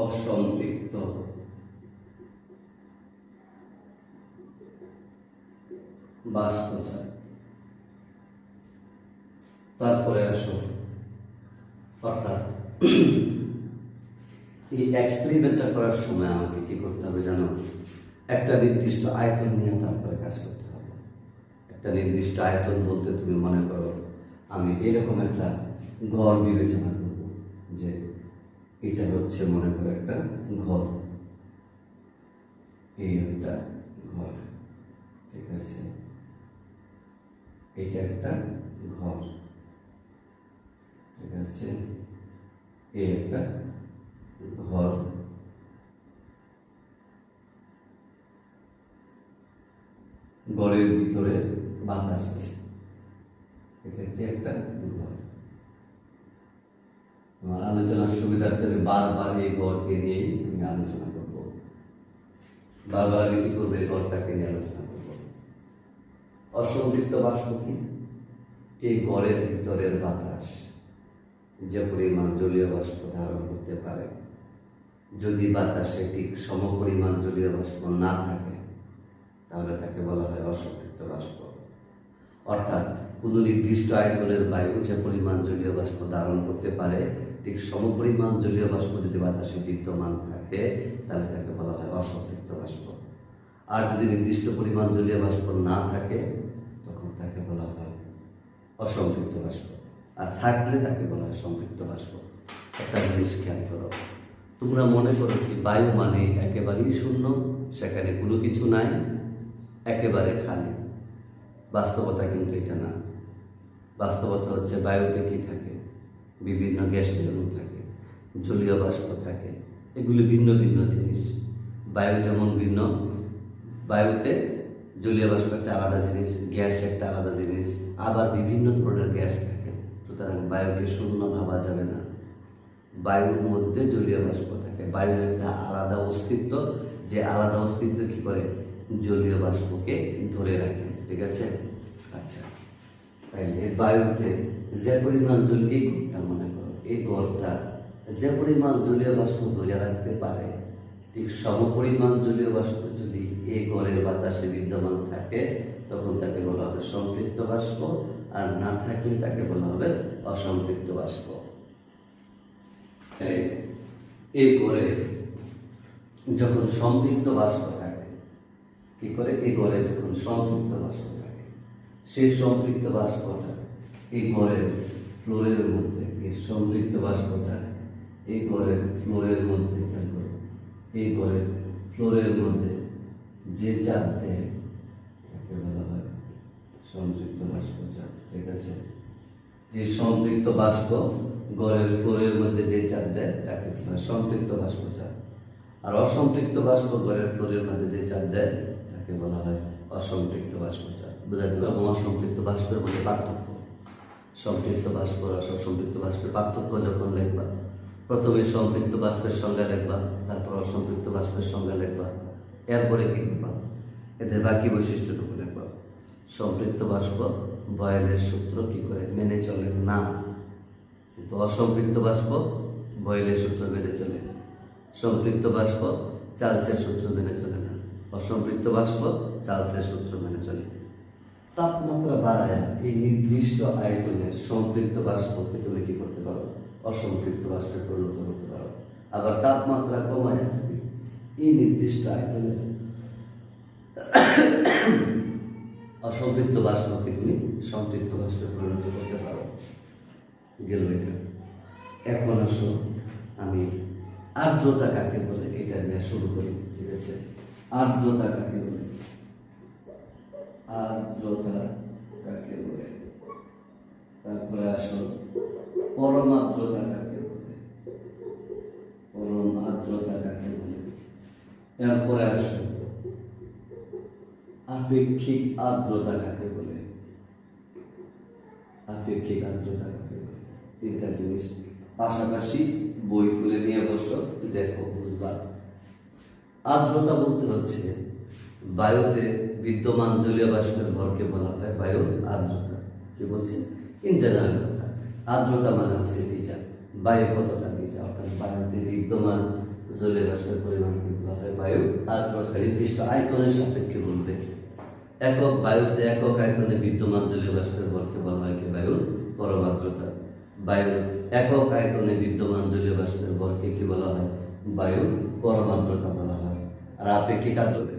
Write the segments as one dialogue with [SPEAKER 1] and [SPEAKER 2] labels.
[SPEAKER 1] অসম্পৃক্ত বাষ্পচাপ। তারপরে আসো, অর্থাৎ এই এক্সপেরিমেন্টটা করার সময় আমাকে কি করতে হবে জানো? একটা নির্দিষ্ট আয়তন নিয়ে তারপরে কাজ করতে হবে। একটা নির্দিষ্ট আয়তন বলতে তুমি মনে করো আমি এরকম একটা ঘর বিবেচনা করব, যে এটা হচ্ছে মনে করো একটা ঘর, এই একটা ঘর, ঠিক আছে, এটা একটা ঘর, ঠিক আছে, এই একটা ঘর, ঘরের ভিতরে বাতাস আছে, এটা কি একটা ঘর। আমার আলোচনার সুবিধার্থে আমি বারবার এই ঘরকে নিয়েই আমি আলোচনা করবো, বারবার আমি কি করবো? এই ঘরটাকে নিয়ে আলোচনা করবো। অসম্পৃক্ত বাষ্প কি? এই ঘরের ভিতরের বাতাস যে পরিমাণ জলীয় বাষ্প ধারণ করতে পারে, যদি বাতাসে ঠিক সমপরিমাণ জলীয় বাষ্প না থাকে তাহলে তাকে বলা হয় অসম্পৃক্ত বাষ্প। অর্থাৎ কোনো নির্দিষ্ট আয়তনের বায়ু যে পরিমাণ জলীয় বাষ্প ধারণ করতে পারে, ঠিক সমপরিমাণ জলীয় বাষ্প যদি বাতাসে বিদ্যমান থাকে তাহলে তাকে বলা হয় অসম্পৃক্ত বাষ্প। আর যদি নির্দিষ্ট পরিমাণ জলীয় বাষ্প না থাকে তখন তাকে বলা হয় অসম্পৃক্ত বাষ্প, আর থাকলে তাকে বলা হয় সম্পৃক্ত বাষ্প। একটা জিনিস খেয়াল করো, তোমরা মনে করো কি বায়ু মানে একেবারেই শূন্য, সেখানে কোনো কিছু নাই, একেবারে খালি। বাস্তবতা কিন্তু এটা না। বাস্তবতা হচ্ছে বায়ুতে কি থাকে? বিভিন্ন গ্যাসের অণু থাকে, জলীয় বাষ্প থাকে, এগুলি ভিন্ন ভিন্ন জিনিস। বায়ু যেমন ভিন্ন, বায়ুতে জলীয় বাষ্প একটা আলাদা জিনিস, গ্যাস একটা আলাদা জিনিস, আবার বিভিন্ন ধরনের গ্যাস থাকে। সুতরাং বায়ুকে শূন্য ভাবা যাবে না। বায়ুর মধ্যে জলীয় বাষ্প থাকে, বায়ুর একটা আলাদা অস্তিত্ব, যে আলাদা অস্তিত্ব কি করে? জলীয় বাষ্পকে ধরে রাখে, ঠিক আছে? আচ্ছা, তাইলে বায়ুতে যে পরিমাণ জল, এই ঘরটা মনে করো, এই ঘরটা যে পরিমাণ জলীয় বাষ্প ধরে রাখতে পারে, ঠিক সমপরিমাণ জলীয় বাষ্প যদি এই ঘরের বাতাসে বিদ্যমান থাকে তখন তাকে বলা হবে সম্পৃক্ত বাষ্প, আর না থাকলে তাকে বলা হবে অসম্পৃক্ত বাষ্প। এই ঘরে যখন সম্পৃক্ত বাষ্প থাকে, কি করে? এই ঘরে যখন সম্পৃক্ত বাষ্প থাকে, সেই সম্পৃক্ত বাষ্পটা এই ঘরের ফ্লোরের মধ্যে, এই সম্পৃক্ত বাষ্পটা এই ঘরের ফ্লোরের মধ্যে, এই ঘরের ফ্লোরের মধ্যে যে চাপ দেয় তাকে বলা হয় সম্পৃক্ত বাষ্প চাপ, ঠিক আছে? এই সম্পৃক্ত বাষ্প ঘরের ফ্লোরের মধ্যে যে চাপ দেয় তাকে বলা হয় সম্পৃক্ত বাষ্প চাপ। আর অসম্পৃক্ত বাষ্প ঘরের ফ্লোরের মধ্যে যে চাপ দেয় তাকে বলা হয় অসম্পৃক্ত বাষ্প চাপ। বোঝা গেল? অসম্পৃক্ত বাষ্পের মধ্যে পার্থক্য। সম্পৃক্ত বাষ্প আর অসম্পৃক্ত বাষ্পের পার্থক্য যখন লিখবা, প্রথমে সম্পৃক্ত বাষ্পের সংজ্ঞা লিখবা, তারপর অসম্পৃক্ত বাষ্পের সংজ্ঞা লিখবা, এরপরে কি লিখবা? এদের বাকি বৈশিষ্ট্যটুকু লিখবা। সম্পৃক্ত বাষ্প বয়েলের সূত্র কি করে মেনে চলে না, কিন্তু অসম্পৃক্ত বাষ্প বয়েলের সূত্র মেনে চলে। সম্পৃক্ত বাষ্প চার্লসের সূত্র মেনে চলে না, অসম্পৃক্ত বাষ্প চার্লসের সূত্র মেনে চলে। তাপমাত্রা বাড়ায় এই নির্দিষ্ট আয়তনের সম্পৃক্ত বাষ্পকে তুমি কি করতে পারো? অসম্পৃক্ত বাষ্পে পরিণত করতে পারো। আবার তাপমাত্রা কমায় তুমি এই নির্দিষ্ট আয়তনের অসম্পৃক্ত বাষ্পকে তুমি সম্পৃক্ত বাষ্পে পরিণত করতে পারো। গেল এটা। এখন আসো, আমি আর্দ্রতা কাকে বলে এটা নিয়ে শুরু করি, ঠিক আছে? আর্দ্রতা কাকে বলে? আর্দ্রতা কাকে বলে? তারপরে আসো পরম আর্দ্রতা কাকে বলে? পরম আর্দ্রতা কাকে বলে? এরপরে আসো আপেক্ষিক আর্দ্রতা কাকে বলে? আপেক্ষিক আর্দ্রতা কাকে বলে? তিনটা জিনিস পাশাপাশি বই খুলে নিয়ে বসো, দেখো, বুঝবা। আর্দ্রতা বলতে হচ্ছে বায়ুতে বিদ্যমান জলীয় বাষ্পের ভরকে বলা হয় বায়ু আর্দ্রতা। কি বলছে? ইন জেনারেল কথা। আর্দ্রতা মানে হচ্ছে ভিজা, বায়ু কতটা ভিজা, অর্থাৎ বায়ুতে বিদ্যমান জলীয় বাষ্পের পরিমাণকে বলা হয় বায়ু। আর্দ্রতা নির্দিষ্ট আয়তনের সাপেক্ষে বলবে। একক বায়ুতে একক আয়তনে বিদ্যমান জলীয় বাষ্পের ভরকে বলা হয় কি বায়ুর পরম আর্দ্রতা। বায়ুর একক আয়তনে বিদ্যমান জলীয় বাষ্পের ভরকে কি বলা হয় বায়ুর পরম আর্দ্রতা বলা হয়। আর আপেক্ষিক আর্দ্রতা,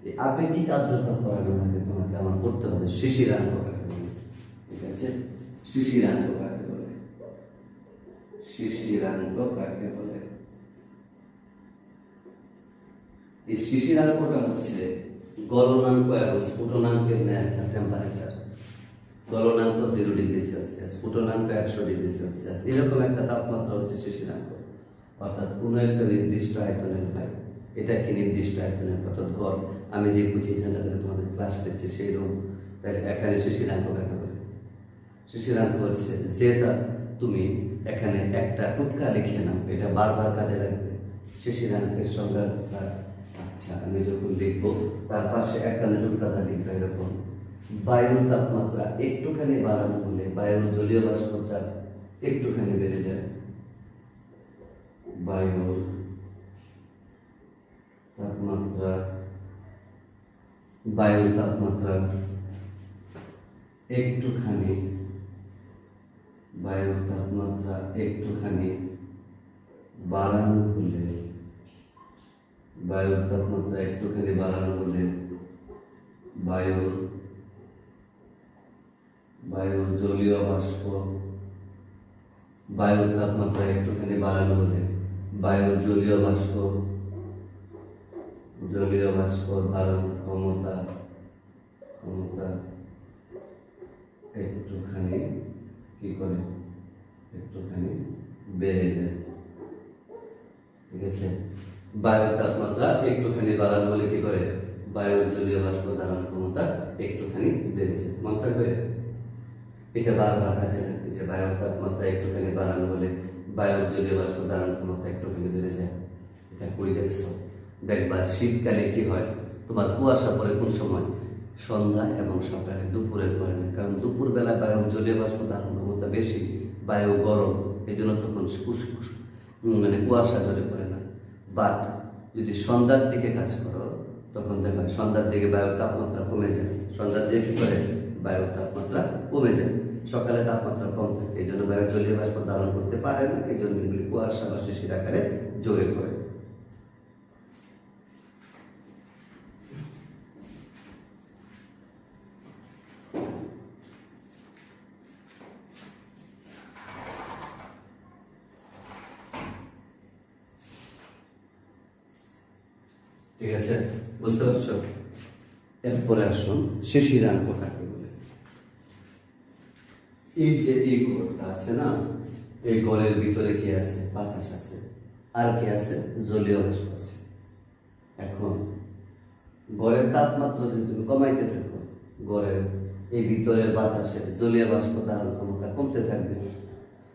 [SPEAKER 1] এই আপেক্ষিক আর্দ্রতা পড়ানোর আগে তোমাকে আমার পড়তে হবে শিশিরাঙ্ক কাকে বলে। ঠিক আছে, শিশিরাঙ্ক কাকে বলে, শিশিরাঙ্ক কাকে বলে। এই শিশিরাঙ্কটা হচ্ছে গলনাঙ্ক এবং স্ফুটনাঙ্কের ন্যায় একটা টেম্পারেচার। গলনাঙ্ক 0 ডিগ্রি সেলসিয়াস, স্ফুটনাঙ্ক 100 ডিগ্রি সেলসিয়াস, এরকম একটা তাপমাত্রা হচ্ছে শিশিরাঙ্ক। অর্থাৎ কোনো একটা নির্দিষ্ট আয়তনের বায়ু, এটা কি নির্দিষ্ট আয়তনের, অর্থাৎ গড়। আমি যে কোচিং সেন্টারে তোমাদের ক্লাস করছি সেই রকম। তাহলে এখানে শিশিরাঙ্ক কাকে বলে? শিশিরাঙ্ক হচ্ছে যেটা তুমি এখানে একটা টুটকা লিখে নাও, এটা বারবার কাজে লাগবে। শিশিরাঙ্কের সংজ্ঞা, আচ্ছা আমি যখন লিখবো তার পাশে একটা টুকটাটা লিখবো এরকম। বায়ুর তাপমাত্রা একটুখানি বাড়ানো হলে বায়ুর জলীয় বাষ্প চাপ একটুখানি বেড়ে যায়। বায়ুর তাপমাত্রা, বায়ুর তাপমাত্রা একটুখানি, বায়ুর তাপমাত্রা একটুখানি বাড়ানো হলে, বায়ুর তাপমাত্রা একটুখানি বাড়ানো হলে বায়ুর জলীয় বাষ্প, বায়ুর তাপমাত্রা একটুখানি বাড়ানো হলে বায়ুর জলীয় বাষ্প ধারণ ক্ষমতা একটুখানি কি করে, একটুখানি বেড়ে যায়। ঠিক আছে, বায়ুর তাপমাত্রা একটুখানি বাড়ানো হলে কি করে, বায়ুর জলীয় বাষ্প ধারণ ক্ষমতা একটুখানি বেড়েছে। মনে থাকবে, এটা বারবার কাজে লাগবে যে বায়ুর তাপমাত্রা একটুখানি বাড়ানো হলে বায়ুর জলীয় বাষ্প ধারণ ক্ষমতা একটুখানি বেড়ে যায়। এটা কই দেখছো? দেখবা শীতকালে কি হয়, তোমার কুয়াশা পড়ে কোন সময়, সন্ধ্যা এবং সকালে, দুপুরের পরে না। কারণ দুপুর বেলা বায়ুর জলীয় বাষ্প ধারণ ক্ষমতা বেশি, বায়ু গরম, এই জন্য তখন মানে কুয়াশা ঝরে পড়ে না। বাট যদি সন্ধ্যার দিকে কাজ করো তখন দেখো সন্ধ্যার দিকে বায়ুর তাপমাত্রা কমে যায়। সন্ধ্যার দিকে কি করে, বায়ুর তাপমাত্রা কমে যায়। সকালে তাপমাত্রা কম থাকে, এই জন্য বায়ুর জলীয় বাষ্প ধারণ করতে পারে না, এই জন্য এগুলি কুয়াশা বা শিশির আকারে ঝরে পড়ে। ঠিক আছে, বুঝতে পারছো? এরপরে আসুন শিশিরাঙ্ক কাকে বলে। এই যে এই গড়টা আছে না, এই গড়ের ভিতরে কি আছে, বাতাস আছে, আর কি আছে, জলীয় বাষ্প আছে। এখন গড়ের তাপমাত্রা যদি তুমি কমাইতে থাকো, গড়ের এই ভিতরের বাতাসের জলীয় বাষ্প ধারণ ক্ষমতা কমতে থাকবে।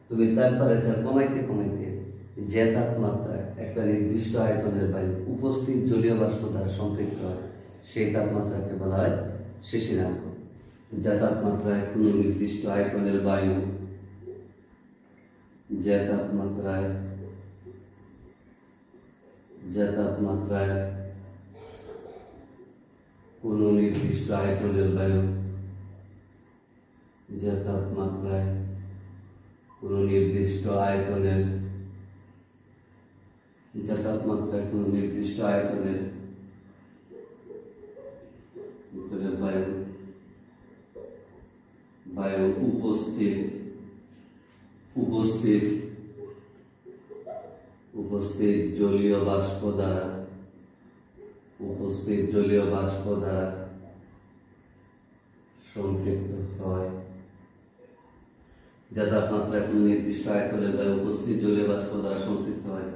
[SPEAKER 1] তুমি টেম্পারেচার কমাইতে কমাইতে যে তাপমাত্রায় একটা নির্দিষ্ট আয়তনের বায়ু উপস্থিত জলীয় বাষ্প দ্বারা সম্পৃক্ত হয় সেই তাপমাত্রাকে বলা হয় শিশিরাঙ্ক। যে তাপমাত্রায় কোনো নির্দিষ্ট আয়তনের বায়ু, যে তাপমাত্রায় কোনো নির্দিষ্ট আয়তনের বায়ু, যে তাপমাত্রায় কোনো নির্দিষ্ট আয়তনের, যে তাপমাত্রায় কোনো নির্দিষ্ট আয়তনের ভিতরের বায়ু উপস্থিত জলীয় বাষ্প দ্বারা সম্পৃক্ত হয়। যে তাপমাত্রায় কোনো নির্দিষ্ট আয়তনের বায়ু উপস্থিত জলীয় বাষ্প দ্বারা সম্পৃক্ত হয়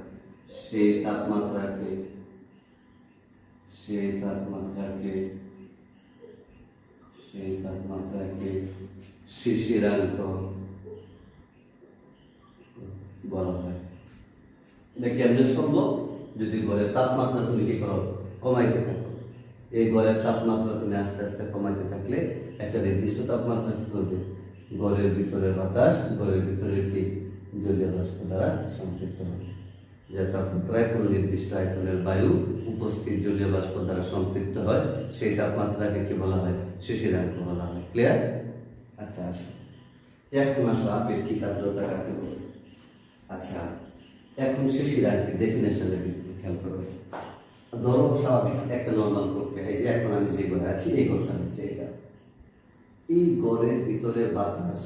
[SPEAKER 1] সেই তাপমাত্রাকে শিশিরাঙ্ক বলা হয়। এটা কেমনে সম্ভব? যদি ঘরের তাপমাত্রা তুমি কি করো, কমাইতে থাকো। এই ঘরের তাপমাত্রা তুমি আস্তে আস্তে কমাইতে থাকলে একটা নির্দিষ্ট তাপমাত্রা কি করবে, ঘরের ভিতরের বাতাস, ঘরের ভিতরের কি জলীয় বাষ্প দ্বারা সম্পৃক্ত হবে। যে তাপমাত্রায় কোনো নির্দিষ্ট আয়তনের বায়ু উপস্থিত জলীয় বাষ্প দ্বারা সম্পৃক্ত হয় সেই তাপমাত্রাকে কি বলা হয়? শিশিরাঙ্ক বলা হয়। ক্লিয়ার? আচ্ছা আসো, এখন আসো আপেক্ষিক আর্দ্রতা কাকে বলে। আচ্ছা, এখন শিশিরাঙ্কের ডেফিনেশনে খেয়াল করবে। ধরো স্বাভাবিক একটা নর্মাল প্রক্রিয়া, এই যে এখন আমি যে ঘরে আছি এই ঘরটা হচ্ছে এটা, এই ঘরের ভিতরে বাতাস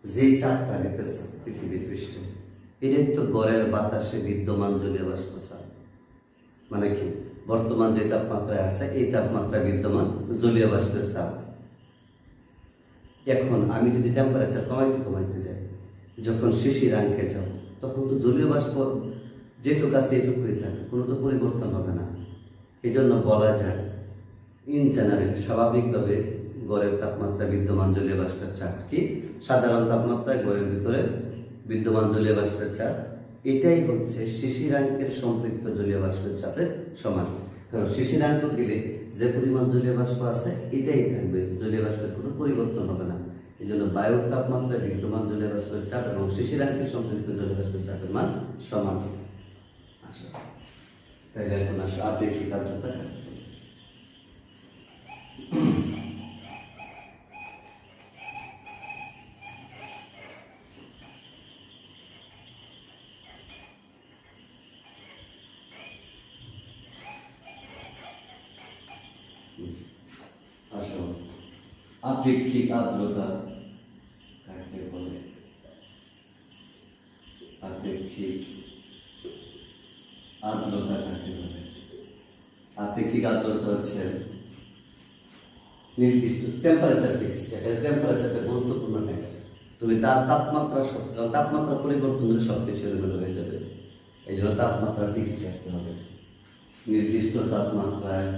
[SPEAKER 1] যে চাপটা দেখতেছে পৃথিবীর পৃষ্ঠে, এটাই তো ঘরের বাতাসে বিদ্যমান জলীয় বাষ্প চাপ। মানে কি, বর্তমান যে তাপমাত্রায় আছে এই তাপমাত্রায় বিদ্যমান জলীয় বাষ্পের চাপ। এখন আমি যদি টেম্পারেচার কমাইতে যাই, যখন শিশিরাঙ্কে যাব, তখন তো জলীয় বাষ্প যেটুকু আছে এটুকুই থাকে, কোনো তো পরিবর্তন হবে না। এই জন্য বলা যায় ইন জেনারেল স্বাভাবিকভাবে গড়ের তাপমাত্রা বিদ্যমান জলীয় বাষ্পের চাপ কি, সাধারণ তাপমাত্রায় গড়ের ভিতরে বিদ্যমান জলীয় বাষ্পের চাপ এটাই হচ্ছে শিশিরাঙ্কের সম্পৃক্ত জলীয় বাষ্পের চাপের সমান। কারণ শিশিরাঙ্ক গেলে যে পরিমাণ জলীয় বাষ্প আছে এটাই থাকবে, জলীয় বাষ্পের কোনো পরিবর্তন হবে না। এই জন্য বায়ুর তাপমাত্রায় বিদ্যমান জলীয় বাষ্পের চাপ এবং শিশিরাঙ্কের সম্পৃক্ত জলীয় বাষ্পের চাপের মান সমান। আসো তাহলে এখন আসো আপেক্ষিক আর্দ্রতা। আসো আপেক্ষিক আর্দ্রতা কাকে বলে? আপেক্ষিক আর্দ্রতা কাকে বলে? আপেক্ষিক আর্দ্রতা হচ্ছে নির্দিষ্ট টেম্পারেচার ফিক্সড, টেম্পারেচারটা গুরুত্বপূর্ণ ফ্যাক্টর। তুমি তার তাপমাত্রা পরিবর্তন হলে সব কিছু এলোমেলো হয়ে যাবে। এই জন্য তাপমাত্রা ফিক্সড রাখতে হবে। নির্দিষ্ট তাপমাত্রায়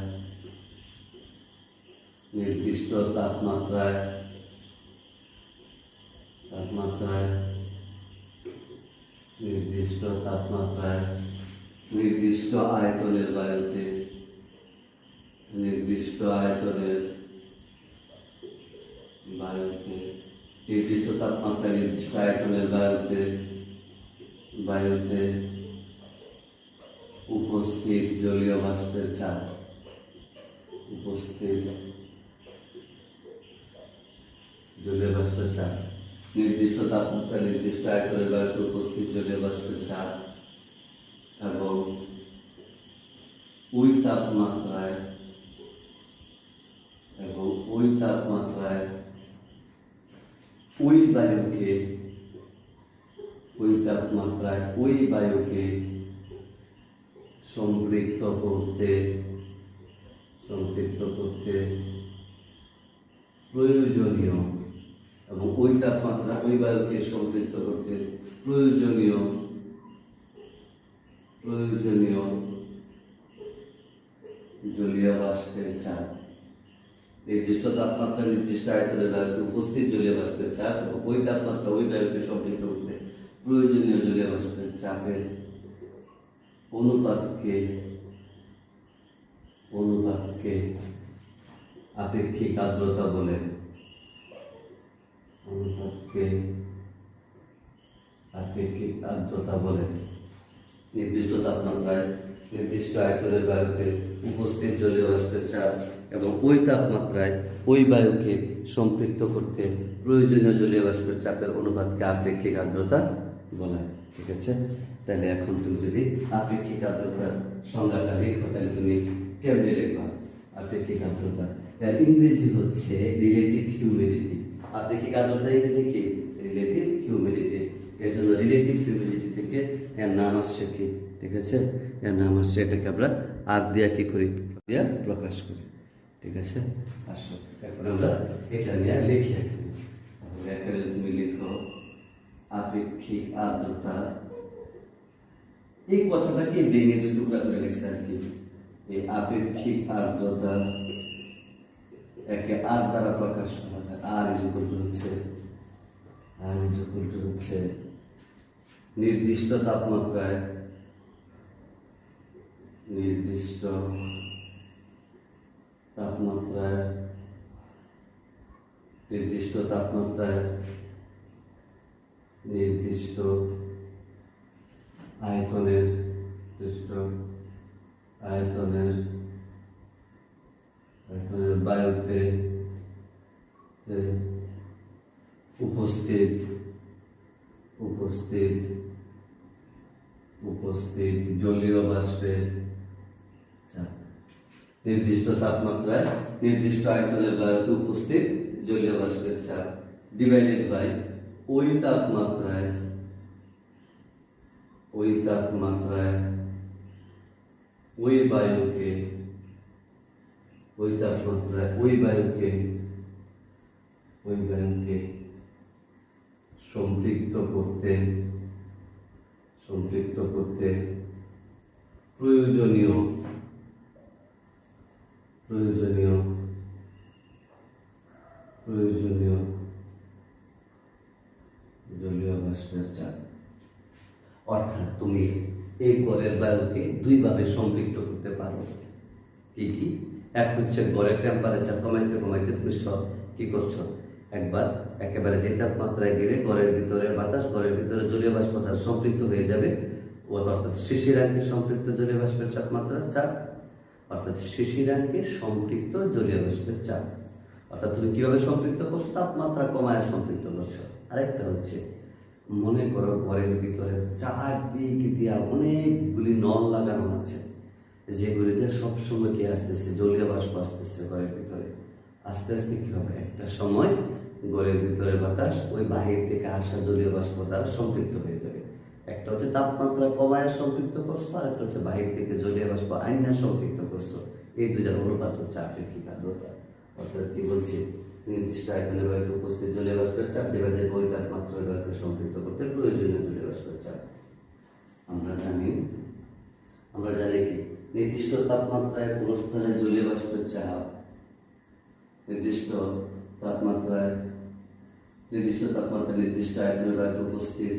[SPEAKER 1] নির্দিষ্ট তাপমাত্রায় নির্দিষ্ট আয়তনের বায়ুতে নির্দিষ্ট তাপমাত্রায় নির্দিষ্ট আয়তনের বায়ুতে উপস্থিত জলীয় বাষ্পের চাপ নির্দিষ্ট তাপমাত্রায় নির্দিষ্ট আয়তনের বায়ুতে উপস্থিত জলীয় বাষ্পের চাপ এবং ওই তাপমাত্রায় ওই বায়ুকে সম্পৃক্ত করতে প্রয়োজনীয় এবং ওই তাপমাত্রা ওই বায়ুকে সম্পৃক্ত করতে প্রয়োজনীয় জলীয় বাষ্পের চাপ। নির্দিষ্ট তাপমাত্রা নির্দিষ্ট আয়তনের বায়ুতে উপস্থিত জলীয় বাষ্পের চাপ এবং ওই তাপমাত্রা ওই বায়ুকে সম্পৃক্ত করতে প্রয়োজনীয় জলীয় বাষ্পের চাপের অনুপাতকে আপেক্ষিক আর্দ্রতা বলে। নির্দিষ্ট তাপমাত্রায় নির্দিষ্ট আয়তনের বায়ুতে উপস্থিত জলীয় বাষ্পের চাপ এবং ওই তাপমাত্রায় ওই বায়ুকে সম্পৃক্ত করতে প্রয়োজনীয় জলীয় বাষ্পের চাপের অনুপাতকে আপেক্ষিক আর্দ্রতা বলা হয়। ঠিক আছে, তাহলে এখন তুমি যদি আপেক্ষিক আর্দ্রতার সংজ্ঞাটা লিখো তাহলে তুমি কেমনে লিখবা? আপেক্ষিক আর্দ্রতা এর ইংরেজি হচ্ছে রিলেটিভ হিউমিডিটি। আপেক্ষিক আর্দ্রতা ইংরেজি কি? Relative humidity. এর জন্য রিলেটিভ হিউমিডিটি থেকে এর নাম আসছে কি? ঠিক আছে, এর নাম আসছে, এটাকে আমরা আর দিয়া কি করি? দিয়া প্রকাশ করি। ঠিক আছে, আসো এখন আমরা এটা নিয়ে লিখি। এখানে তুমি লিখো আপেক্ষিক আর্দ্রতা। এই কথাটাকে ভেঙে দুই টুকরা করে লিখছে আর কি। এই আপেক্ষিক আর্দ্রতা একে আর দ্বারা প্রকাশ করা হয়। আর ইকুয়াল টু হচ্ছে নির্দিষ্ট তাপমাত্রায় নির্দিষ্ট আয়তনের উপস্থিত জলীয় বাষ্পের চাপ। নির্দিষ্ট তাপমাত্রায় নির্দিষ্ট আয়তনের বায়ুতে উপস্থিত জলীয় বাষ্পের চাপ ডিভাইডেড বাই ওই তাপমাত্রায় ওই বায়ুকে সম্পৃক্ত করতে প্রয়োজনীয় জলীয় বাষ্পের চাপ। অর্থাৎ তুমি এই গড়ের বায়ুকে দুইভাবে সম্পৃক্ত করতে পারো। কি এক হচ্ছে গড়ের টেম্পারেচার কমাইতে তুমি কি করছো, একবার একেবারে যে তাপমাত্রায় গেলে গড়ের ভিতরে জলীয় বাষ্প দ্বারা সম্পৃক্ত হয়ে যাবে, অর্থাৎ শিশিরাঙ্কে সম্পৃক্ত জলীয় বাষ্পের চাপ। অর্থাৎ তুমি কিভাবে সম্পৃক্ত করছো, তাপমাত্রা কমায় সম্পৃক্ত করছো। আরেকটা হচ্ছে মনে করো ঘরের ভিতরে চারদিক দিয়ে অনেকগুলি নল লাগানো আছে, যেগুলিতে সবসময় কি আসতেছে, জলীয় বাষ্প আসতেছে ঘরের ভিতরে। আস্তে আস্তে কি হবে, একটা সময় ঘরের ভিতরে বাতাস ওই বাহির থেকে আসা জলীয় বাষ্প দ্বারা সম্পৃক্ত হয়ে যাবে। একটা হচ্ছে তাপমাত্রা কমায় সম্পৃক্ত করছো, আর একটা হচ্ছে বাহির থেকে জলীয় বাষ্প আইনা সম্পৃক্ত করছো। এই দুইটার অনুপাত হচ্ছে আপেক্ষিক আর্দ্রতা। অর্থাৎ কি বলছি, নির্দিষ্ট আয়তনের বায়ুতে উপস্থিত জলীয় বাষ্পের চাপ ডিভাইডেড ওই তাপমাত্রার বায়ুকে সম্পৃক্ত করতে প্রয়োজনীয় জলীয় বাষ্পের চাপ। আমরা জানি কি নির্দিষ্ট তাপমাত্রায় কোন স্থানে জলীয় বাষ্পের চাপ নির্দিষ্ট তাপমাত্রায় নির্দিষ্ট আয়তনের বায়ুতে উপস্থিত।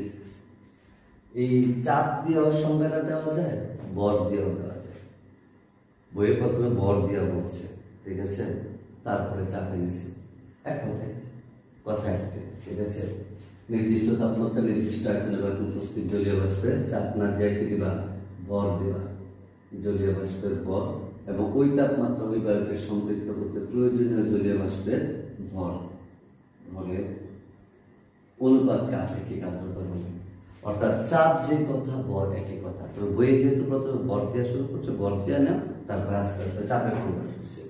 [SPEAKER 1] এই চাপ দিয়েও সংজ্ঞাটা দেওয়া যায়, বল দিয়েও দেওয়া যায়। বইয়ে প্রথমে বল দেওয়া বলছে, ঠিক আছে, তারপরে চাপে নিছি। এক কথা একটি, ঠিক আছে। নির্দিষ্ট তাপমাত্রা নির্দিষ্ট আয়তনের বায়ুতে উপস্থিত জলীয় বাষ্পের চাপ না দিয়ে কি দিবা, বল দিবা, জলীয় বাষ্পের বল, এবং ওই তাপমাত্রা ওই বায়ুকে সম্পৃক্ত করতে প্রয়োজনীয় জলীয় বাষ্পের ভরের অনুপাতকে আপেক্ষিক আর্দ্রতা বলে। অর্থাৎ চাপ যে কথা, বল একই কথা। তবে বইয়ে যেহেতু প্রথমে বল দেওয়া শুরু করছে, বল দেওয়া না, তারপরে আস্তে আস্তে চাপে কনভার্ট করছে।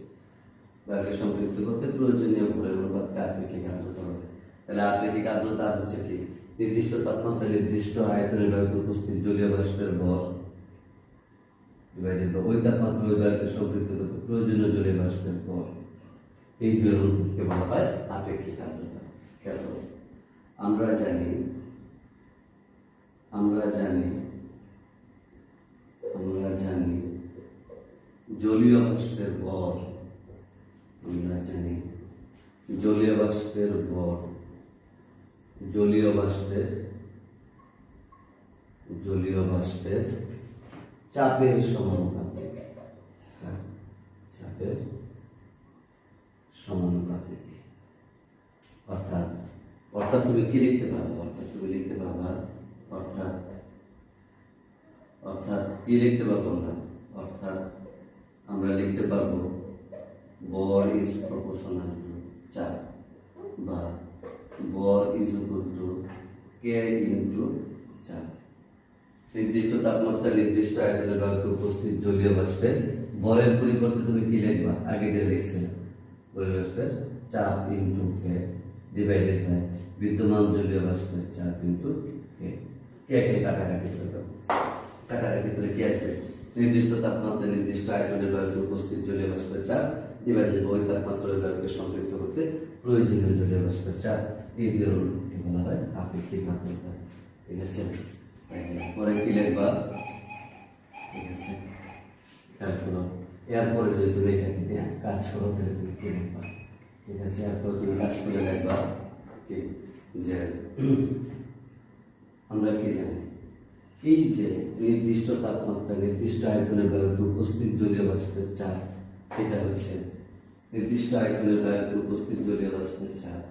[SPEAKER 1] বায়ুকে সম্পৃক্ত করতে প্রয়োজনীয় ভরের অনুপাতকে আপেক্ষিক আর্দ্রতা বলে। তাহলে আপেক্ষিক আর্দ্রতা হচ্ছে কি, নির্দিষ্ট তাপমাত্রা নির্দিষ্ট আয়তনের বায়ুতে উপস্থিত জলীয় বাষ্পের ভর ডিভাইডেড বাই ওই তাপমাত্রা ওই বায়ুকে সম্পৃক্ত করতে প্রয়োজনীয় জলীয় বাষ্পের ভর। এই দুই অনুপাতকে বলা হয় আপেক্ষিক আর্দ্রতা। কেন? আমরা জানি জলীয় বাষ্পের ভর, জলীয় বাষ্পের চাপের সমানুপাতিক। অর্থাৎ তুমি কি লিখতে পারবো, আমরা লিখতে পারবো বল ইজ প্রপোর্শনাল টু চাপ, বা বল is equal to K into চাপ। নির্দিষ্ট তাপমাত্রা নির্দিষ্ট আয়তনের বায়ুতে উপস্থিত জলীয় বাষ্পের বলের পরিবর্তে তুমি কি লিখবা, আগে যে লিখছিলে জলীয় বাষ্পের চাপ ইনটু কে ডিভাইডেড বাই বিদ্যমান জলীয় বাষ্পের চাপ ইনটু কে। কাটাকাটি করে কি আসবে, নির্দিষ্ট তাপমাত্রা নির্দিষ্ট আয়তনের বায়ুতে উপস্থিত জলীয় বাষ্পের চাপ ডিভাইডেড ওই তাপমাত্রার বায়ুকে সম্পৃক্ত করতে প্রয়োজনীয় জলীয় বাষ্পের চাপ। এই দুই অনুপাতকে বলা হয় আপেক্ষিক আর্দ্রতা। ঠিক আছে, পরে কি লিখবা, ঠিক আছে, এরপরে যদি তুমি এটাকে নিয়ে কাজ করো তাহলে তুমি কি লিখবা, ঠিক আছে। এরপরে তুমি কাজ করে লিখবা কি, যে আমরা কি জানি, এই যে নির্দিষ্ট তাপমাত্রা নির্দিষ্ট আয়তনের বায়ুতে উপস্থিত জলীয় বাষ্পের চাপ, এটা হচ্ছে নির্দিষ্ট আয়তনের বায়ুতে উপস্থিত জলীয় বাষ্পের চাপ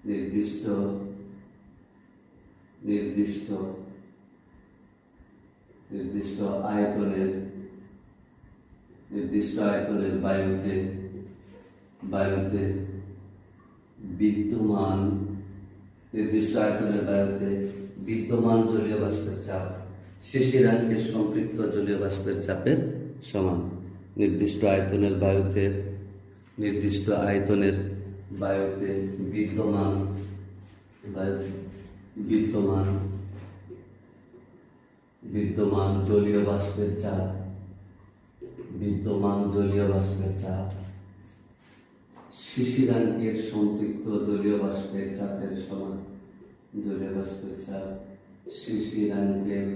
[SPEAKER 1] নির্দিষ্ট আয়তনের বায়ুতে বিদ্যমান নির্দিষ্ট আয়তনের বায়ুতে বিদ্যমান জলীয় বাষ্পের চাপ শিশিরাঙ্কের সম্পৃক্ত জলীয় বাষ্পের চাপের সমান। নির্দিষ্ট আয়তনের বায়ুতে বিদ্যমান জলীয় বাষ্পের চাপ শিশিরাঙ্কের সম্পৃক্ত জলীয় বাষ্পের চাপের সমান। জলীয় বাষ্পের চাপ শিশিরাঙ্কের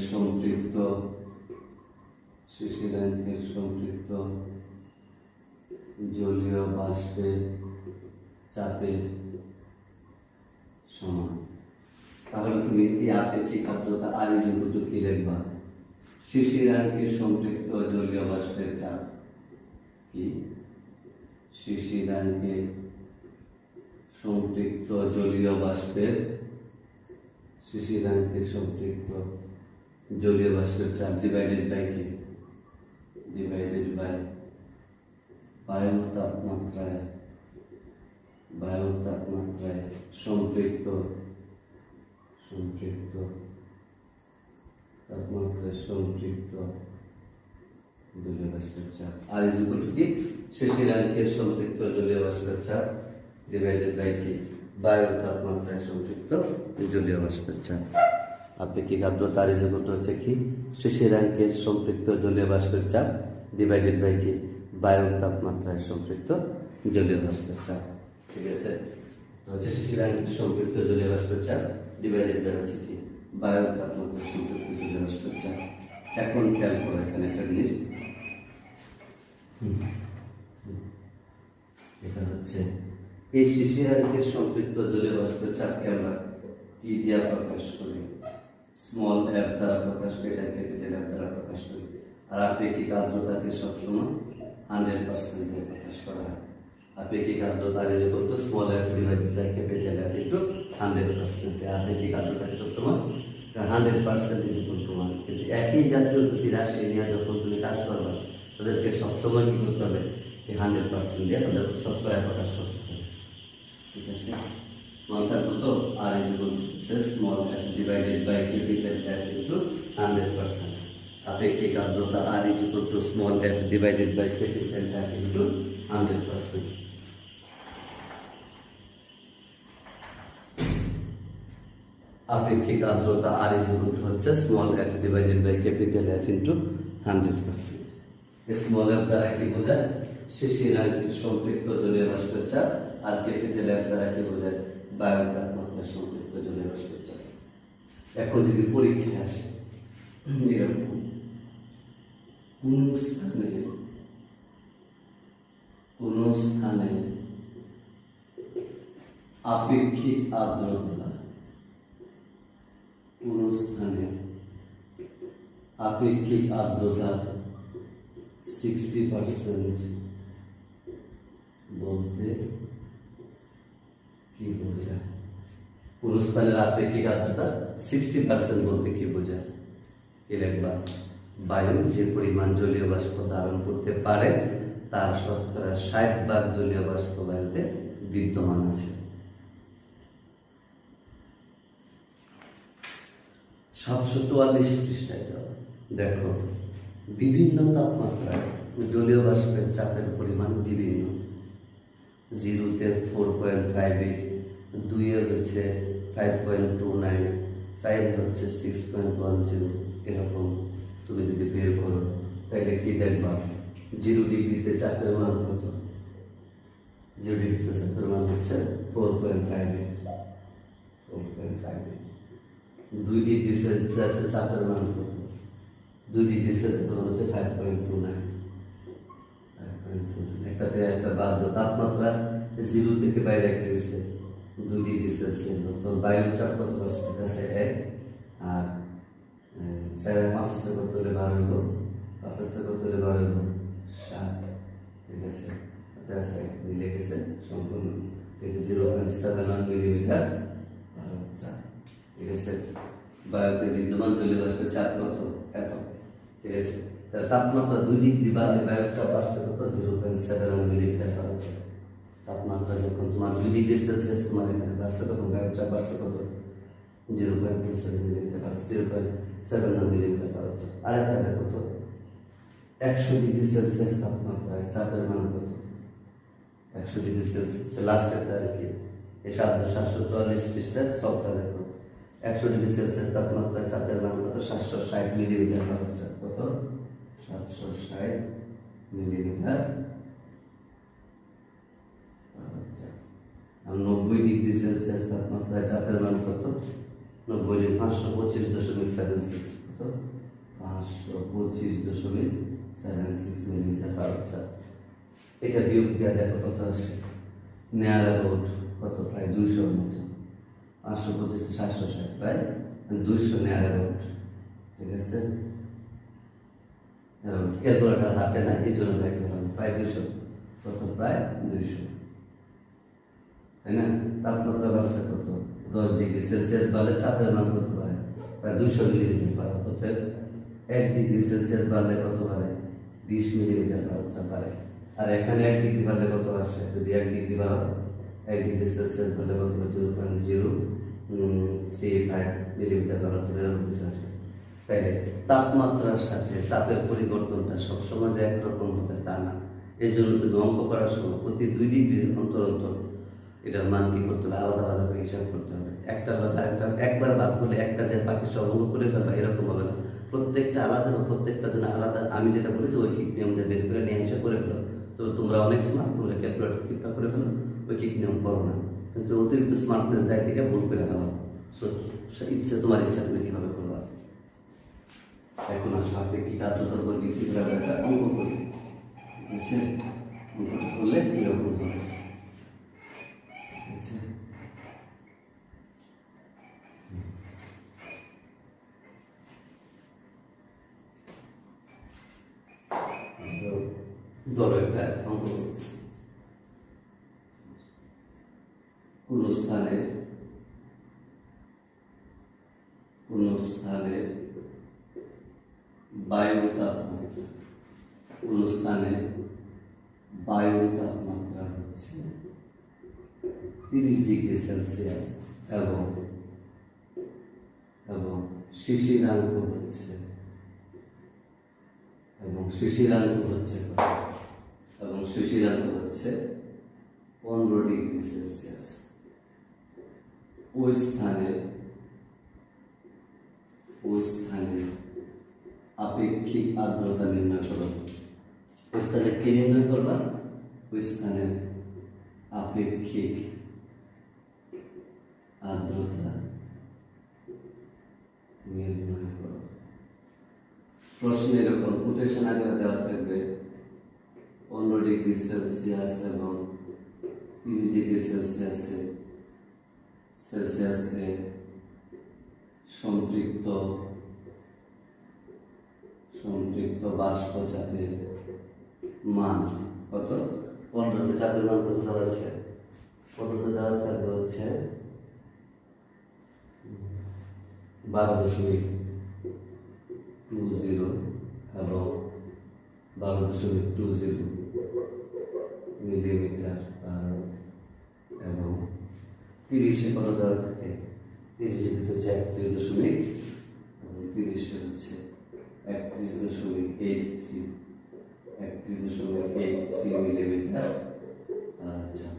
[SPEAKER 1] সম্পৃক্ত জলীয় বাষ্পের চাপের সমান। তাহলে তুমি এই আপেক্ষিক আর্দ্রতা আর ইজ ইকুয়াল টু কি লিখবা? শিশিরাঙ্কের সম্পৃক্ত জলীয় বাষ্পের চাপ কি? শিশিরাঙ্কের সম্পৃক্ত জলীয় বাষ্পের চাপ ডিভাইডেড বাই কি? ডিভাইডেড বাই বায়ু তাপমাত্রায় সম্পৃক্ত জলীয় বাষ্পের চাপ। আর ইজ ইকুয়াল টু কি? শিশিরাঙ্কের সম্পৃক্ত জলীয় বাষ্পের চাপ ডিভাইডেড বাই কি? বায়ু তাপমাত্রায় সম্পৃক্ত জলীয় বাষ্পের চাপ। আপেক্ষিক আর্দ্রতা আর ইজ ইকুয়াল টু হচ্ছে কি? শিশিরাঙ্কের সম্পৃক্ত জলীয় বাষ্পের চাপ ডিভাইডেড বাই কি? বায়ু তাপমাত্রায় সম্পৃক্ত জলীয় বাষ্পের চাপ। ঠিক আছে, হচ্ছে শিশিরাঙ্কের সম্পৃক্ত জলীয় বাষ্পের চাপ ডিভাইডেড বাই হচ্ছে কি? বায়ু তাপমাত্রায় সম্পৃক্ত জলীয় বাষ্পের চাপ। এখন খেয়াল করো এখানে একটা জিনিস, এটা হচ্ছে এই শিশিরাঙ্কের সম্পৃক্ত জলীয় বাষ্পের চাপকে আমরা কি দিয়ে প্রকাশ করি? স্মল এফ দ্বারা প্রকাশ করি, এটা ক্যাপিটাল এফ দ্বারা প্রকাশ করি। আর আপেক্ষিক আর্দ্রতাকে সবসময় 100% দিয়ে প্রকাশ করা হয়। আপেক্ষিক আর্দ্রতা is equal to small F divided by capital F into 100%। আপেক্ষিক আর্দ্রতাকে সবসময় 100% ইজ ইকুয়াল টু 1। কিন্তু একই জাতীয় দুটি রাশি নিয়ে যখন তুমি কাজ করবে তাদেরকে সবসময় কি করতে হবে? 100% দিয়ে তাদের শতকরা প্রকাশ করতে হবে। ঠিক আছে, মনে থাকবো তো? R is equal to small F divided by capital F into 100%। আপেক্ষিক আর্দ্রতা R is equal to small F divided by capital F into 100%। আপেক্ষিক আর্দ্রতা আর ইজ ইকুয়াল টু হচ্ছে small F divided by capital F into 100%। Small F দ্বারা কি বোঝায়? শিশিরাঙ্কের সম্পৃক্ত জলীয় বাষ্পের চাপ। আর ক্যাপিটাল এফ দ্বারা কি বোঝায়? বায়ু তাপমাত্রায় সম্পৃক্ত জলীয় বাষ্পের চাপ। এখন যদি পরীক্ষায় আসে এরকম কোন স্থানে আপেক্ষিক আর্দ্রতা 60% বলতে কি বোঝায়? কোন স্থানের আপেক্ষিক আর্দ্রতা 60% বলতে কি বোঝায়? কি লিখবা? বায়ু যে পরিমাণ জলীয় বাষ্প ধারণ করতে পারে তার শতকরা 60% জলীয় বাষ্প বায়ুতে বিদ্যমান আছে। 744 পৃষ্ঠায় যাও, দেখো বিভিন্ন তাপমাত্রায় জলীয় বাষ্পের চাপের পরিমাণ বিভিন্ন। 0-তে 4.58, 2-এ হচ্ছে 5.29, 4-এ হচ্ছে 6.10। এরকম তুমি যদি বের করো তাহলে কি দেখবা? 0 ডিগ্রিতে চাপের মান কত? 0 ডিগ্রিতে চাপের মান হচ্ছে 4.58। 2 ডিগ্রি সেলসিয়াসে চাপের মান কত? 2 ডিগ্রি সেলসিয়াসের মান হচ্ছে 5.29। একটাতে একটা বাধ্য তাপমাত্রা 0 থেকে বাইরে গেছে 2 ডিগ্রি সেলসিয়াস। তো বায়ুর চাপ কত পার্সেন্ট আছে? 1। আর 5 আছে কত হলে 12 হইব? 5 আছে কত হলে 12 হইব? 7। ঠিক আছে, আচ্ছা মিলে গেছে সম্পূর্ণ। 0.71 মিলিমিটার চাপ। ঠিক আছে, বায়ুতে বিদ্যমান জলীয় বাষ্পের চাপ কত? এত। ঠিক আছে, তাহলে তাপমাত্রা 2 ডিগ্রি বাড়লে বায়ুর চাপ আসছে কত? 0.71 মিলিমিটার। তাপমাত্রা যখন তোমার 2 ডিগ্রি সেলসিয়াস তোমার এখানে বাড়ছে তখন বায়ুচাপ বাড়ছে কত 0.27 মিলিমিটার পার 0.7 মিলিমিটার পার হচ্ছে। আর একটা দেখো তো 100 ডিগ্রি সেলসিয়াস তাপমাত্রায় চাপের মান কত 100 ডিগ্রি সেলসিয়াস লাস্টেরটা আর কি এই 744 পৃষ্ঠার সবটা দেখো 100 ডিগ্রি সেলসিয়াস তাপমাত্রায় চাপের মান কত 760 মিলিমিটার পার হচ্ছে কত 760 মিলিমিটার আর 90 ডিগ্রি সেলসিয়াস তাপমাত্রায় চাপের মান কত 525.76 কত 525.76 মিলিমিটার পার হচ্ছে। এটা বিয়োগ দিয়ে দেখো কত আসে নেয়ার অ্যাবাউট কত প্রায় 200 মতো 525 760 প্রায় 200 নেয়ার অ্যাবাউট ঠিক আছে। ক্যালকুলেটার হাতে না এই জন্য দেখলাম প্রায় 200 কত প্রায় 200 তাই না। তাপমাত্রা বাড়ছে কত 10 ডিগ্রি সেলসিয়াস বাড়লে চাপের মান কত বাড়ে প্রায় 200 মিলিমিটার বাড়ে অর্থাৎ 1 ডিগ্রি সেলসিয়াস বাড়লে কত বাড়ে 20 মিলিমিটার চাপ বাড়ে। আর এখানে 1 ডিগ্রি বাড়লে কত আসে যদি 1 ডিগ্রি বাড়ো 1 ডিগ্রি সেলসিয়াস বাড়লে কত 0.035 মিলিমিটার বাড়া চলে আসে। তাইলে তাপমাত্রার সাথে চাপের পরিবর্তনটা সবসময় যে একরকম হবে তা না। এর জন্য তুমি অঙ্ক করার সময় প্রতি 2 ডিগ্রি অন্তর অন্তর এটার মান কি করতে হবে আলাদা আলাদা করে হিসাব করতে হবে। একটা একবার বাদ করলে একটা দিয়ে বাকি সব অঙ্ক করে ফেলবা এরকম হবে না। প্রত্যেকটা আলাদা প্রত্যেকটা জন্য আলাদা আমি যেটা বলেছি ঐকিক নিয়ম দিয়ে বের করে নিয়ে হিসাব করে ফেলো। তো তোমরা অনেক স্মার্ট তোমরা ক্যালকুলেটর টিপটা করে ফেলো ঐকিক নিয়ম করো না কিন্তু অতিরিক্ত স্মার্টনেস দেয় থেকে ভুল করে গেল ইচ্ছে তোমার ইচ্ছা তুমি কিভাবে করবা। এখন আসো আপেক্ষিক আর্দ্রতার উপর ভিত্তি করে একটা অঙ্ক করি বুঝছে অঙ্কটা করলে এরকম হবে ধরো একটা অঙ্ক কোন স্থানের বায়ুর তাপমাত্রা হচ্ছে 30 ডিগ্রি সেলসিয়াস এবং শিশিরাঙ্ক হচ্ছে 15 ডিগ্রি সেলসিয়াস। ওই স্থানের আপেক্ষিক আর্দ্রতা নির্ণয় করো। ওই স্থানে কি নির্ণয় করবা ওই স্থানের আপেক্ষিক আর্দ্রতা নির্ণয় করো। প্রশ্নে এরকম কোটেশন আগে দেওয়া থাকবে 15 ডিগ্রি সেলসিয়াস এবং 30 ডিগ্রি সেলসিয়াসে সম্পৃক্ত বাষ্প চাপের মান কত 15তে চাপের মান কত দেওয়া আছে 15তে দেওয়া থাকবে হচ্ছে 12.20 এবং 12.20 মিলিমিটার এবং 30-এ কত দেওয়া থাকে 30 হচ্ছে 31.30 এবং 30 হচ্ছে 31.83 মিলিমিটার। আচ্ছা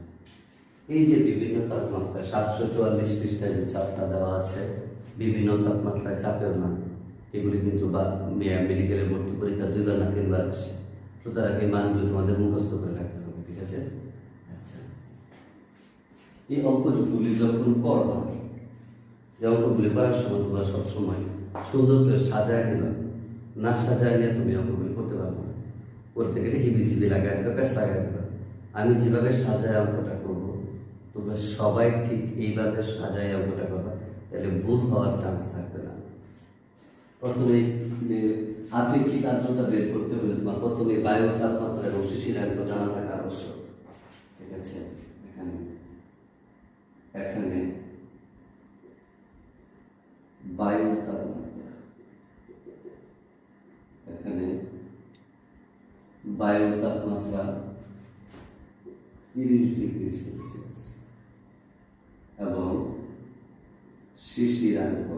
[SPEAKER 1] এই যে বিভিন্ন তাপমাত্রা 744 পৃষ্ঠায় যে চাপটা দেওয়া আছে বিভিন্ন তাপমাত্রায় চাপের মান এগুলি কিন্তু মেডিকেলের ভর্তি পরীক্ষা 2বার না 3বার আসে। সুতরাং এই মানগুলি তোমাদের মুখস্থ করে রাখতে হবে ঠিক আছে। আচ্ছা এই অঙ্কগুলি যখন করবা যে অঙ্কগুলি করার সময় তোমরা সবসময় সুন্দর করে সাজায় নিবা না সাজায় নিয়ে তুমি অঙ্কগুলি করতে পারবে না। করতে গেলে হিবিজিবি লাগাই দেবে ব্যস্ত লাগাই দেবে। আমি যেভাবে সাজায় অঙ্কটা করবো তোমরা সবাই ঠিক এইভাবে সাজায় অঙ্কটা করবা তাহলে ভুল হওয়ার চান্স থাকবে না। প্রথমে যে আপেক্ষিক আর্দ্রতা বের করতে হলে তোমার প্রথমে বায়ুর তাপমাত্রা এবং শিশিরাঙ্ক জানা থাকা আবশ্যক ঠিক আছে। এখানে বায়ুর তাপমাত্রা 30°C এবং শিশিরাঙ্ক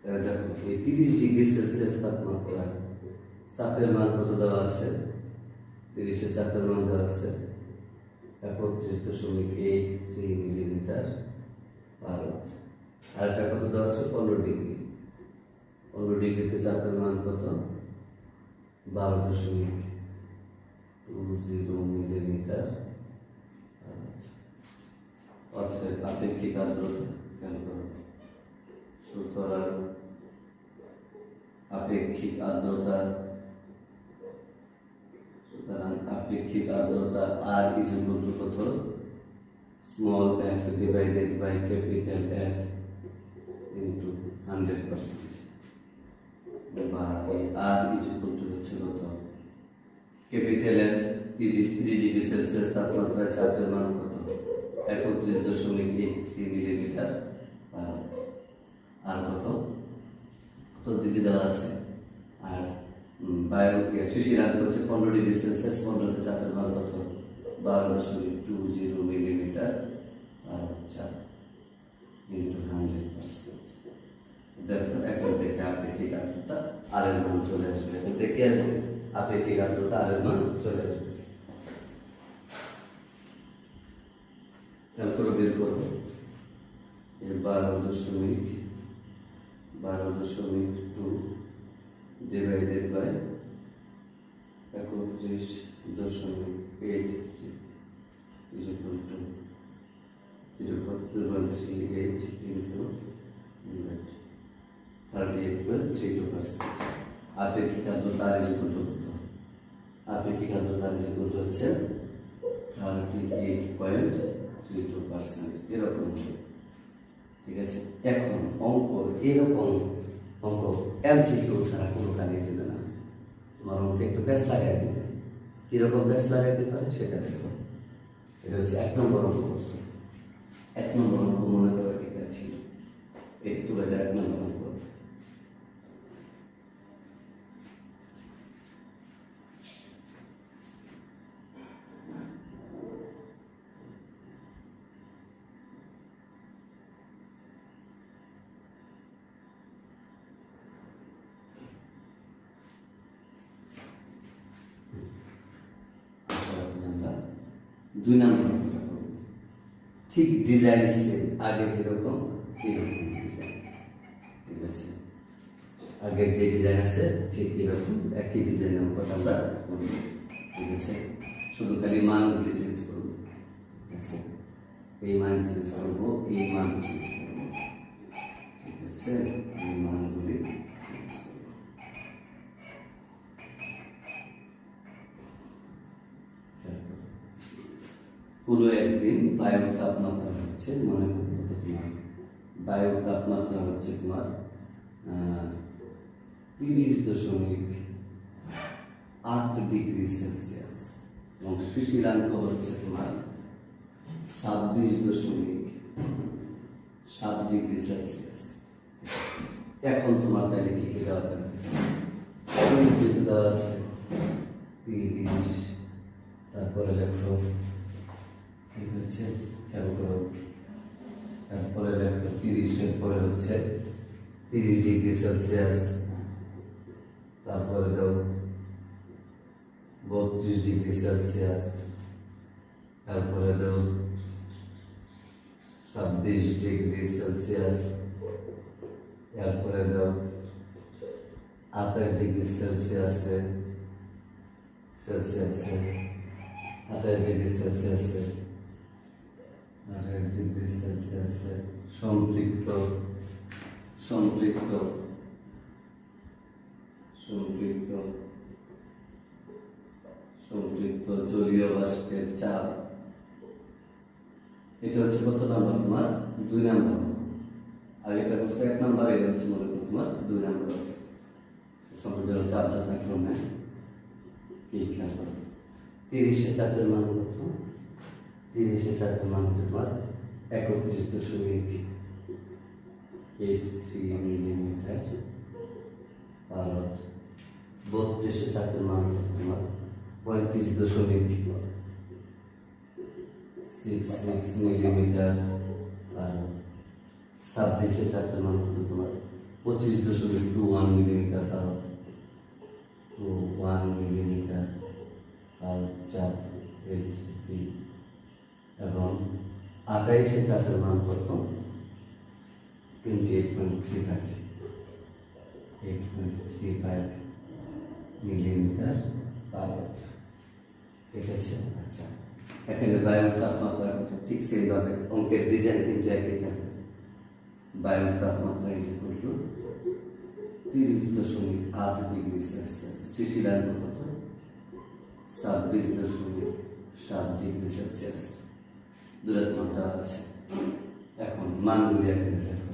[SPEAKER 1] তাহলে দেখো এই 30°C তাপমাত্রায় চাপের মান কত দেওয়া আছে? 30 চাপের মান দেওয়া আছে 31.83 মিলিমিটার পার। আর এটা কত দেওয়া আছে? 15°তে চাপের মান কত? 12.20 মিলিমিটার। অতএব আপেক্ষিক আর্দ্রতা খেয়াল করো। সুতরাং আপেক্ষিক আর্দ্রতা আর ইজ ইকুয়াল টু কত? Small f divided by capital F ইনটু 100%। বা আর ইজ ইকুয়াল টু হচ্ছে কত? ক্যাপিটাল F 30°C তাপমাত্রায় চাপের মান কত? 31.83 মিলিমিটার পার। আর কত দিকে দেওয়া আছে? আর শিশিরাঙ্ক হচ্ছে 15°C, 15তে চাপের মান কত? 12.20 মিলিমিটার পার চাপ ইন্টু 100%। দেখো এখন থেকে আপেক্ষিক আর্দ্রতা আর এর মান চলে আসবে। এখন দেখে আসবে আপেক্ষিক আর্দ্রতা আর এর মান চলে আসবে। খেয়াল করে বের করবো 12.2 divided by 31.83 is equal to 0.38 into 38.32%। আপেক্ষিক আর্দ্রতা আর ইজ ইকুয়াল টু কত? আপেক্ষিক আর্দ্রতা আর ইজ ইকুয়াল টু হচ্ছে 38.32%। এরকম হবে। ঠিক আছে, এখন অঙ্ক এরকম অঙ্ক এমসিকিউ ছাড়া কোনো কাজে দেবে না। তোমার অঙ্কে একটু ব্যাস লাগাই দেবে। কিরকম ব্যাস লাগাইতে পারে সেটা দেখো। এটা হচ্ছে 1 নম্বর অঙ্ক করছে। 1 নম্বর অঙ্ক মনে করো এটা ছিল একটু বেলা 1 নম্বর অঙ্ক। দুই নম্বর অঙ্কটা করব। ঠিক ডিজাইন সেম, আগে যেরকম এরকম ডিজাইন। ঠিক আছে, আগের যে ডিজাইন আছে ঠিক এরকম একই ডিজাইন অঙ্কটা আমরা করব। ঠিক আছে, শুধু খালি মানগুলি চেঞ্জ করব। ঠিক আছে, এই মান চেঞ্জ করব, এই মান চেঞ্জ করব। ঠিক আছে, এই মানগুলি চেঞ্জ করব। কোনো একদিন বায়ুর তাপমাত্রা হচ্ছে, মনে করো কত ডিগ্রি? বায়ুর তাপমাত্রা হচ্ছে তোমার 30.8°C এবং শিশিরাঙ্ক হচ্ছে তোমার 26.7°C। এখন তোমার তাহলে কি কি দেওয়া থাকবে? যেহেতু দেওয়া আছে 30, তারপরে লেখো ঠিক আছে, খেয়াল করো, তারপরে লেখো 30-এর পরে হচ্ছে 30°C, তারপরে দাও 32°C, তারপরে দাও 26°C, এরপরে দাও 28°C, 28°C, সম্পৃক্ত জলীয় বাষ্পের চাপ। এটা হচ্ছে কত নাম্বার? তোমার 2 নাম্বার। আর এটা হচ্ছে 1 নাম্বার, এটা হচ্ছে মনে করো তোমার 2 নাম্বার। সমুদ্র চাপ যা থাকলো না কি খেয়াল করো। 30-এ চাপের মান কত? 30-এ চাপের মান হচ্ছে তোমার 31.83 মিলিমিটার পার। 32-এ চাপের মান হচ্ছে তোমার 35.66 মিলিমিটার, আর 26 চাপের মান কত তোমার 25.21 মিলিমিটার, আর 21 মিলিমিটার আর চাপ এইচপি, এবং 28 চাপের মান কত 8.35 মিলিমিটার পারদ। ঠিক আছে। আচ্ছা, এখানে বায়ুর তাপমাত্রা ঠিক সেইভাবে অঙ্কের ডিজাইন কিন্তু একই থাকে। বায়ুর তাপমাত্রা is equal to 30.8 degree Celsius, শিশিরাঙ্ক কত 26.7 ডিগ্রি সেলসিয়াস, দূরত্বটা আছে। এখন মানগুলি এখানে দেখো,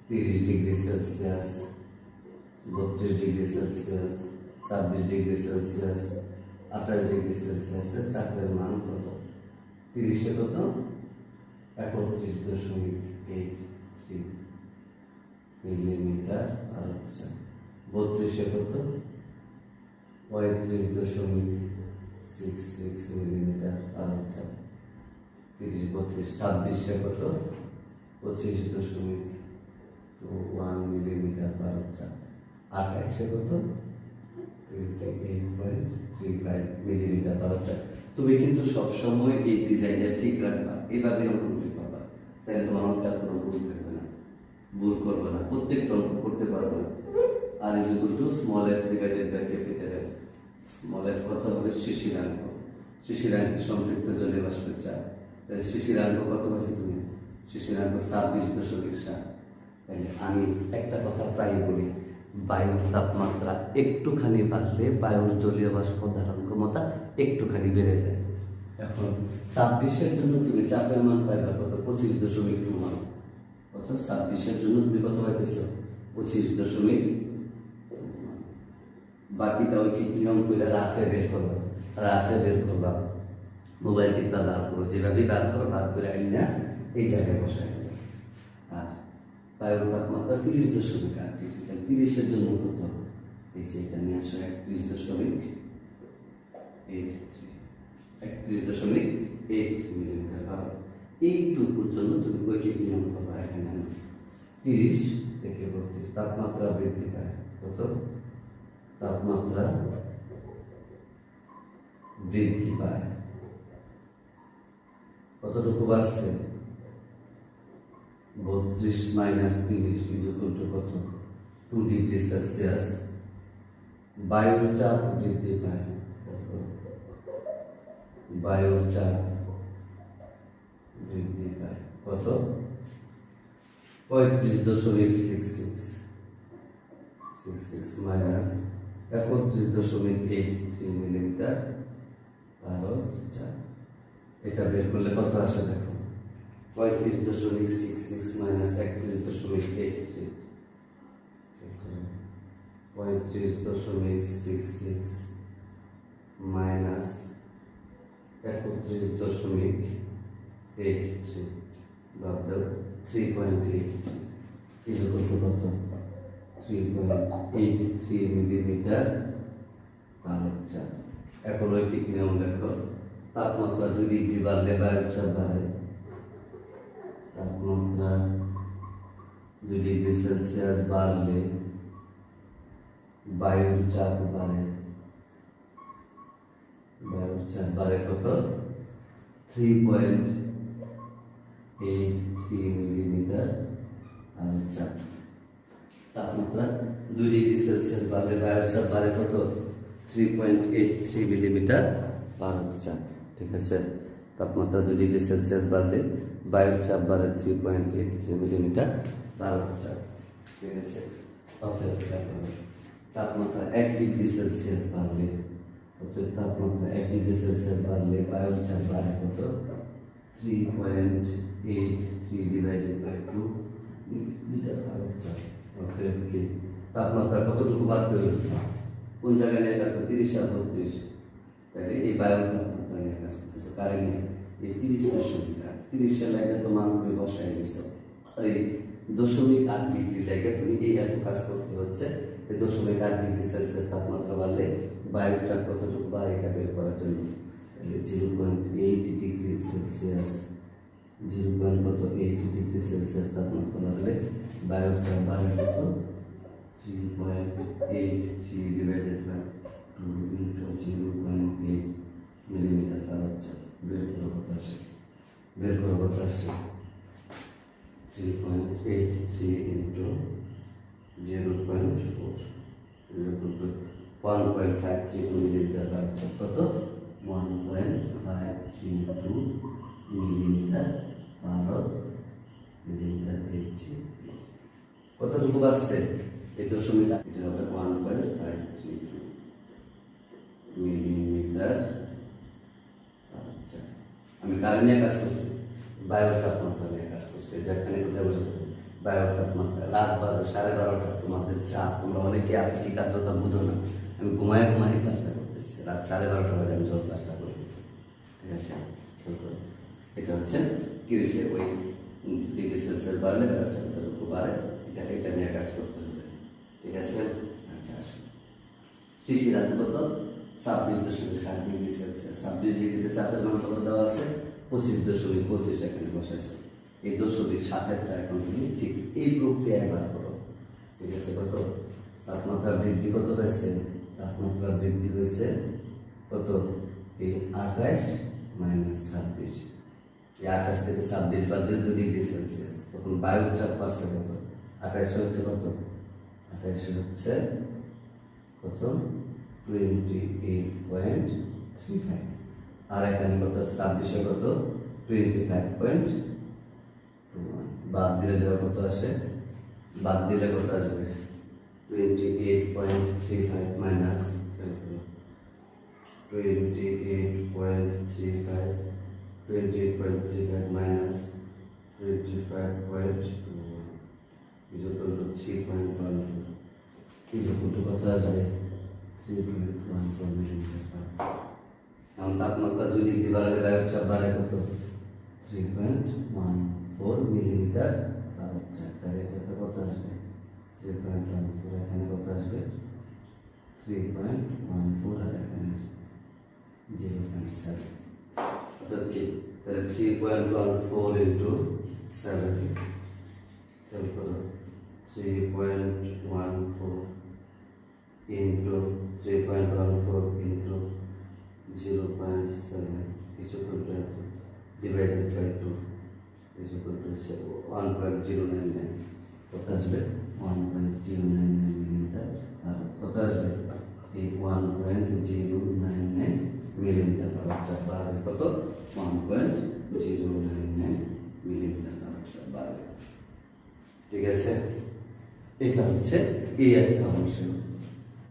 [SPEAKER 1] 30 degree Celsius, 32 degree Celsius, 26 degree Celsius, 28 degree সেলসিয়াসের চাপের মান কত? 30-এ কত 31.83 মিলিমিটার আর হচ্ছে 32-এ কত 35.66 মিলিমিটার আর হচ্ছে 30, 32, 26-এ কত 25.1 মিলিমিটার আর হচ্ছে 28-এ কত 28.35 মিলিমিটার পার হচ্ছে। তুমি কিন্তু সবসময় এই ডিজাইনটা ঠিক রাখবা, এইভাবে অঙ্ক করতে পারবা, তাহলে তোমার অঙ্কটা কোনো ভুল থাকবে না, ভুল করবে না, প্রত্যেকটা অঙ্ক করতে পারবে না। R is equal to small F divided by capital F. Small F কত হবে শিশিরাঙ্ক, শিশিরাঙ্ক সম্পৃক্ত জলীয় বাষ্পের চাপ, তাহলে শিশিরাঙ্ক কত আছে তুমি? শিশিরাঙ্ক 26.7। তাহলে আমি একটা কথা প্রায় বলি, বায়ুর তাপমাত্রা একটুখানি বাড়লে বায়ুর জলীয় বাষ্প ধারণ ক্ষমতা একটুখানি বেড়ে যায়। এখন 26-এর জন্য তুমি চাপের মান পাইবা কত 25.2 মান, কত 26-এর জন্য তুমি কত পাইতেছো 25.2। বাকিটা ওই কি নিয়ম করে রাফে বের করবা, রাফে বের করবা, মোবাইল টিপটা বার করো, যেভাবে বার করো বার করে আইনা এই জায়গায় বসাই। আর বায়ুর তাপমাত্রা 30.8 ডিগ্রি, 30-এর জন্য কত? এই যে এটা নিয়ে আসো 31.83 মিলিমিটার পারদ। এইটুকুর জন্য তুমি ঐকিক নিয়ম পাবা। এখানে 30 থেকে 32 তাপমাত্রা বৃদ্ধি পায়, কত তাপমাত্রা বৃদ্ধি পায়, কতটুকু বাড়ছে 32 - 30 ইজ ইকুয়াল টু কত 2 ডিগ্রি সেলসিয়াস। বায়ুর চাপ বৃদ্ধি পায়, বায়ুর চাপ বৃদ্ধি পায় কত 35.66 মাইনাস 31.83 মিলিমিটার পারদ চাপ। এটা বের করলে কত আসে দেখো 35.66 মাইনাস 31.83, 35.66 মাইনাস 31.83 বাদ দাও 3.83 ইকুয়াল টু কত 3.83 মিলিমিটার পারদ চাপ। এখন ঐকিক নিয়ম দেখো, তাপমাত্রা 2 ডিগ্রি বাড়লে বায়ুর চাপ বাড়ে, তাপমাত্রা 2 ডিগ্রি সেলসিয়াস বাড়লে বায়ুর চাপ বাড়ে, বায়ুর চাপ বাড়ে কত 3.83 মিলিমিটার আর চাপ। তাপমাত্রা 2 ডিগ্রি সেলসিয়াস বাড়লে বায়ুর চাপ বাড়ে কত 3.83 মিলিমিটার পারদ চাপ। ঠিক আছে, তাপমাত্রা 2 ডিগ্রি সেলসিয়াস বাড়লে বায়ুর চাপ বাড়ে 3.83 মিলিমিটার পারদ চাপ। ঠিক আছে, তাপমাত্রা 1 ডিগ্রি সেলসিয়াস বাড়লে, তাপমাত্রা 1 ডিগ্রি সেলসিয়াস বাড়লে বায়ুর চাপ বাড়ে কত 3.83 ডিভাইডেড বাই 2 মিটার পারদ চাপ। তাপমাত্রা কতটুকু বাড়তে হবে, কোন জায়গায় নিয়ে কাজ করতে 30 আর 32, তাহলে এই বায়ুর তাপমাত্রা নিয়ে কাজ করতেছে কারেন্ট এই 30.8 লাগে তো মান তুমি বসাই দিছো, আর এই 0.8 ডিগ্রি লাগে তুমি এই এত কাজ করতে হচ্ছে এই 0.8 ডিগ্রি সেলসিয়াস তাপমাত্রা বাড়লে বায়ুর চাপ কতটুকু বাড়ে এটা বের করার জন্য, তাহলে 0.8 ডিগ্রি সেলসিয়াস 0.8 ডিগ্রি সেলসিয়াস তাপমাত্রা বাড়লে বায়ুর চাপ বাড়ে কত, 3.83 ডিভাইডেড বাই 2 ইন্টু 0.8 মিলিমিটার পার হচ্ছে। বের করো কত আসে 3.83 ইন্টু 0.4 1.532 মিলিমিটার পার হচ্ছে কত, 1.532 মিলিমিটার পার মিলিমিটার হচ্ছে কতটুকু বাড়ছে, এই 0.8 এটা হবে 1.532 মিলিমিটার। আচ্ছা, আমি কারেন্ট নিয়ে কাজ করছি, বায়ুর তাপমাত্রা নিয়ে কাজ করছি, যেখানে কোথায় বসে থাকবে বায়ুর তাপমাত্রা। রাত বাজে 12:30, তোমাদের চাপ, তোমরা অনেকে আপেক্ষিক আর্দ্রতা বুঝো না, আমি ঘুমায় ক্লাসটা করতেছি, রাত 12:30 বাজে আমি যখন ক্লাসটা করি, ঠিক আছে। এটা হচ্ছে কি হয়েছে, ওই ডিগ্রি সেলসিয়াস বাড়লে বায়ুর চাপ কতটুকু বাড়ে, এটা নিয়ে কাজ করতে হবে, ঠিক আছে। আচ্ছা, আসুন সৃষ্টি রাখবো কত, 26.7 ডিগ্রি সেলসিয়াস। 26 ডিগ্রিতে চাপের মান কত দেওয়া আছে, 25.25 এখানে বসাইছে। এই 0.7টা এখন তুমি ঠিক এই প্রক্রিয়ায় বার করো, ঠিক আছে। কত তাপমাত্রা বৃদ্ধি কত হয়েছে, তাপমাত্রা বৃদ্ধি হয়েছে কত, এই 28 - 26, এই 28 থেকে 26 বাদ দিয়ে 2 ডিগ্রি সেলসিয়াস, তখন বায়ুর চাপ বাড়ছে কত, 28 হচ্ছে কত, 28 হচ্ছে কত 28.35, আর এখানে কত 26 কত 25.21, বাদ দিলে দেওয়া কত আসে, বাদ দিলে কত আসবে 28.35 minus 28.35 minus 25.21 equal to 3.14, equal to কত আসবে 3.14 মিলিমিটার। এখন তাপমাত্রা 2 ডিগ্রি বাড়ালে বায়ুর চাপ বাড়ে কত, 3.14 মিলিমিটার পার হচ্ছে। তাহলে এটাতে কত আসবে 3.14, এখানে কত আসবে 3.14, আর এখানে 0.7, অর্থাৎ কি, তাহলে 3.14 ইন্টু 7, তারপর 3.14 ইন্টু 3.14 ইন্টু 0.7 ডিভাইডেড বাই 2 1.099, কত আসবে 1.099 মিলিমিটার, আর কত আসবে এই 1.099 মিলিমিটার পার চাপ বাড়বে কত, 1.099 মিলিমিটার পার চাপ বাড়বে, ঠিক আছে। এটা হচ্ছে এই একটা অংশ।